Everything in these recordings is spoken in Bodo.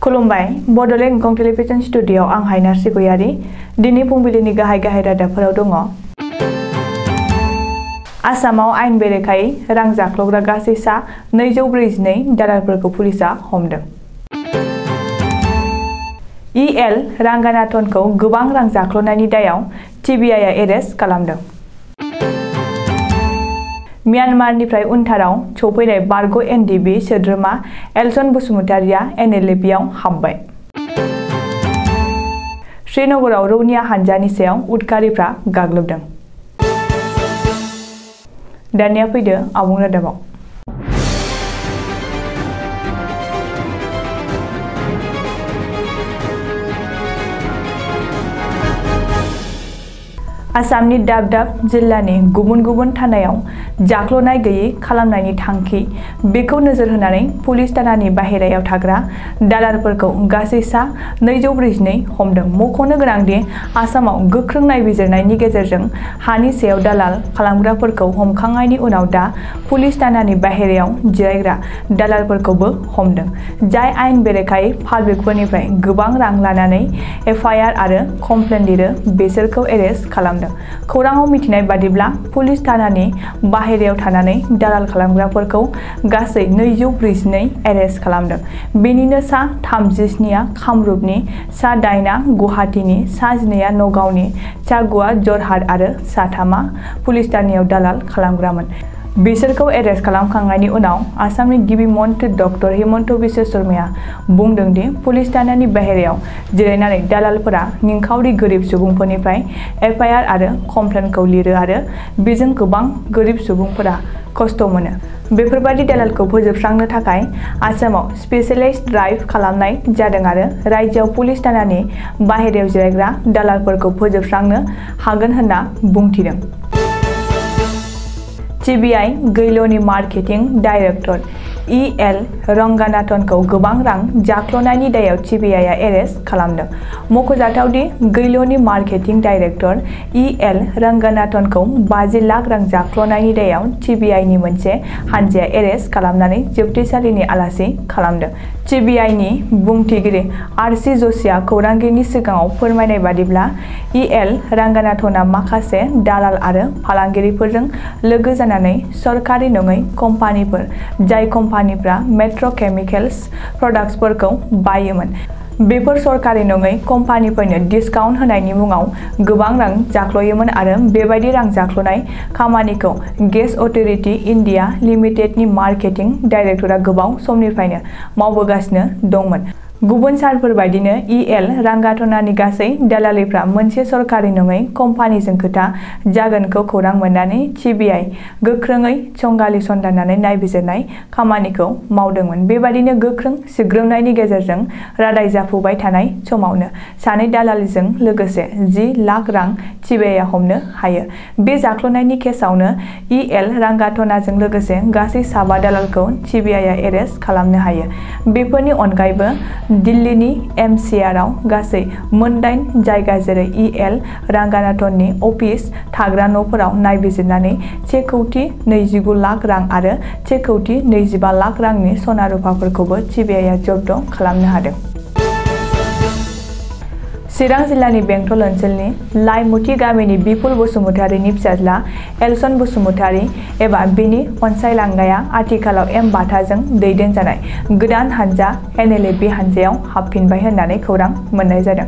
खुलुमबाय बड'लेण्ड एंखं टेलिभिजन स्टुडिय'आव आं हायनार्सि गयारि दिनै फुंबिलिनि गाहाय रादाबफोराव दङ। आसामाव आयेन बेरेखायै रां जाख्ल'ग्रा गासै सा 242 दालालफोरखौ पुलिसआ हमदों। EL रांगानाथनखौ गोबां रां जाख्ल'नायनि दायाव TBIआ एरेस्ट खालामदों। म्यानमारनिफ्राय उनथाराव सौफैनाय बारग' NDB सोद्रोमा एलसन बसुमतारिया NLA-आव हाबबाय। श्रीनगराव रौनिया हानजानि सायाव उदखारिफ्रा गाग्लोबदों। दानिया फैदो आबुं रादाबाव। आसामनि दाब दाब जिल्लानि गुबुन गुबुन थानायाव जाख्ल'नाय गैयै खालामनायनि थांखि बेखौ नोजोर होनानै पुलिस थानानि बाहेरायाव थाग्रा दालालफोरखौ गासै सा 242 हमदों। मख'नो गोनांदि आसामाव गोख्रों नायबिजिरनायनि गेजेरजों हानि सायाव दालाल खालामग्राफोरखौ हमखांनायनि उनाव दा पुलिस थानानि बाहेरायाव जिरायग्रा दालालफोरखौबो हमदों, जाय आयेन बेरेखायै पाब्लिकफोरनिफ्राय गोबां रां लानानै FIR आरो कमप्लेन लिरो बेसोरखौ एरेस्ट खालामदों। खौराङाव मिथिनाय बादिब्ला पुलिस थानानि बाहेरायाव थानानै दालाल खालामग्राफोरखौ गासै 242 एरेस्ट खालामदों। बेनिनो सा 37आ कामरुपनि, सा 8आ गुवाहाटीनि, सा 12आ नगावनि, सा 9आ जरहाट आरो सा 3आ पुलिस थानायाव दालाल खालामग्रामोन। बिसोरखौ एरेस्ट खालामखांनायनि उनाव आसामनि गिबि मन्थ्रि डक्टर हिमन्त बिश्व शर्माया बुंदों दि पुलिस थानानि बाहेरायाव जिरायनानै दालालफोरा निखावरि गोरिब सुबुंफोरनिफ्राय FIR आरो कमप्लेनखौ लिरो आरो बेजों गोबां गोरिब सुबुंफोरा खस्थ' मोनो। बेफोरबादि दालालखौ फोजोबस्रांनो थाखाय आसामाव स्पेशलाइज्ड ड्राइभ खालामनाय जादों आरो रायजोआव पुलिस थानानि बाहेरायाव जिरायग्रा दालालफोरखौ फोजोबस्रांनो हागोन होनना बुंथिदों। TBI गैल'नि मार्केटिं डाइरेक्टर EL रंगानाथनखौ गोबां रां जाख्ल'नायनि दायाव TBIआ एरेस्ट खालामदों। मख'जाथावदि गैल'नि मार्केटिं डाइरेक्टर EL रंगानाथनखौ 50 लाख रां जाख्ल'नायनि दायाव TBIनि मोनसे हानजाया एरेस्ट खालामनानै जोबथेसालिनि आलासि खालामदों। TBIनि बुंथिगिरि RC ज'शिआ खौरांगिरिनि सिगाङाव फोरमायनाय बादिब्ला EL रंगानाथनआ माखासे दालाल आरो फालांगिरिफोरजों लोगो जानानै सरकारि नङै कम्पानिफोर, जाय कम्पानिफ्रा पेट्र'केमिकेल्स प्रडाक्टसफोरखौ बायोमोन, बेफोर सरकारि नङै कम्पानिफोरनो डिस्काउन्ट होनायनि मुङाव गोबां रां जाख्ल'योमोन आरो बेबादि रां जाख्ल'नाय खामानिखौ गेस अथ'रिटि इन्डिया लिमिटेडनि मार्केटिं डाइरेक्टरआ गोबाव समनिफ्रायनो मावबोगासिनो दंमोन। गुबुन सारफोर बायदिनो EL रंगानाथननि गासै दालालिफ्रा मोनसे सरकारि नङै कम्पानिजों खोथा जागोनखौ खौरां मोननानै TBI गोख्रोङै संगालि सन्धाननानै नायबिजिरनाय खामानिखौ मावदोंमोन। बेबादिनो गोख्रों सिग्रोमनायनि गेजेरजों रादाय जाफुबाय थानाय समावनो सानै दालालिजों लोगोसे 10 लाख रां TBIआ हमनो हायो। बे जाख्ल'नायनि केसावनो EL रंगानाथनजों लोगोसे गासै 7 दालालखौ TBIआ एरेस्ट खालामनो हायो। बेफोरनि अनगायैबो दिल्लीनि MCRआव गासै 8 जायगा जेरै EL रंगानाथननि अफिस थाग्रा न'फोराव नायबिजिरनानै 1,29 लाख रां आरो 1,25 लाख रांनि सना रुफाफोरखौबो TBIआ जब्द खालामनो हादों। चिरां जिल्लानि बेंटल ओनसोलनि लाइमुथि गामिनि बिपुल बसुमतारिनि फिसाज्ला एलसन बसुमतारि एबा बिनि अनसायलांनाया आथिखालाव M बाथाजों दैदेनजानाय गोदान हानजा NLA हानजायाव हाबफिनबाय होननानै खौरां मोननाय जादों।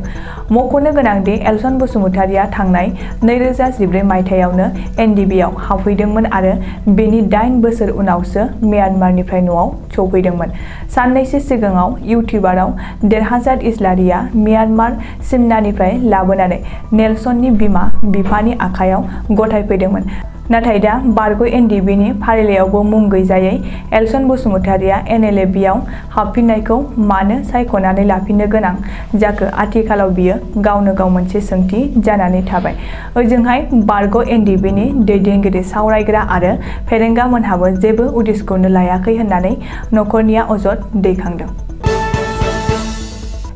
मख'नो गोनांदि एलसन बसुमतारिया थांनाय 2014 मायथाइयावनो NDBआव हाबफैदोंमोन आरो बेनि 8 बोसोर उनावसो म्यानमारनिफ्राय न'आव सौफैदोंमोन। साननैसो सिगाङाव इउटिउबाराव देरहासात इस्लारिया म्यानमार सिमनानिफ्राय लाबोनानै नेलसननि बिमा बिफानि आखायाव गथायफैदोंमोन। नाथाय दा बारग' NDBनि फारिलाइयावबो मुं गैजायै एलसन बसुमतारिया NLA-आव हाबफिननायखौ मानो सायख'नानै लाफिननो गोनां जाखो? आथिखालाव बियो गावनो गाव मोनसे सोंथि जानानै थाबाय। ओजोंहाय बारग' NDBनि दैदेनगिरि, सावरायग्रा आरो फेरेंगा मोनहाबो जेबो उदिसखौनो लायाखै होननानै नखरनिया अजद दैखांदों।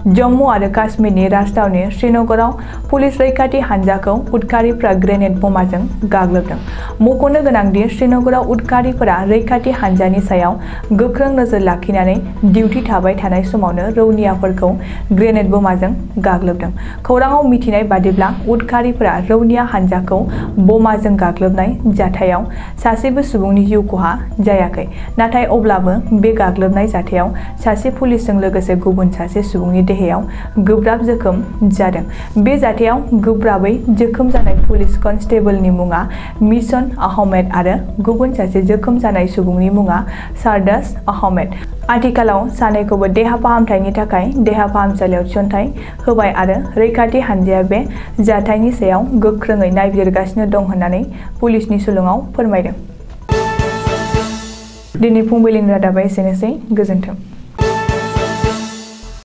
जम्मू आरो काश्मीरनि राजधानी श्रीनगराव पुलिस रैखाथि हानजाखौ उदखारिफ्रा ग्रेनेड बमाजों गाग्लोबदों। मख'नो गोनांदि श्रीनगराव उदखारिफोरा रैखाथि हानजानि सायाव गोख्रों नोजोर लाखिनानै डिउटि थाबाय थानाय समावनो रौनियाफोरखौ ग्रेनेड बमाजों गाग्लोबदों। खौराङाव मिथिनाय बादिब्ला उदखारिफोरा रौनिया हानजाखौ बमाजों गाग्लोबनाय जाथायाव सासेबो सुबुंनि जिउ खहा जायाखै। नाथाय अब्लाबो बे गाग्लोबनाय जाथायाव सासे पुलिसजों लोगोसे गुबुन सासे सुबुंनि देहायाव गोब्राब जोखोम जादों। बे जाथायाव गोब्राबै जोखोम जानाय पुलिस कनस्टेबलनि मुङा मिशन आहमेद आरो गुबुन सासे जोखोम जानाय सुबुंनि मुङा सारदास आहमेद। आथिखालाव सानैखौबो देहा फाहामथायनि थाखाय देहा फाहामसालियाव थिसनथाय होबाय आरो रैखाथि हानजाया बे जाथायनि सायाव गोख्रोङै नायबिजिरगासिनो दं होननानै पुलिसनि सुलुङाव फोरमायदों। दिनै फुंबिलिनि रादाबा एसेनोसै। गोजोन्थों।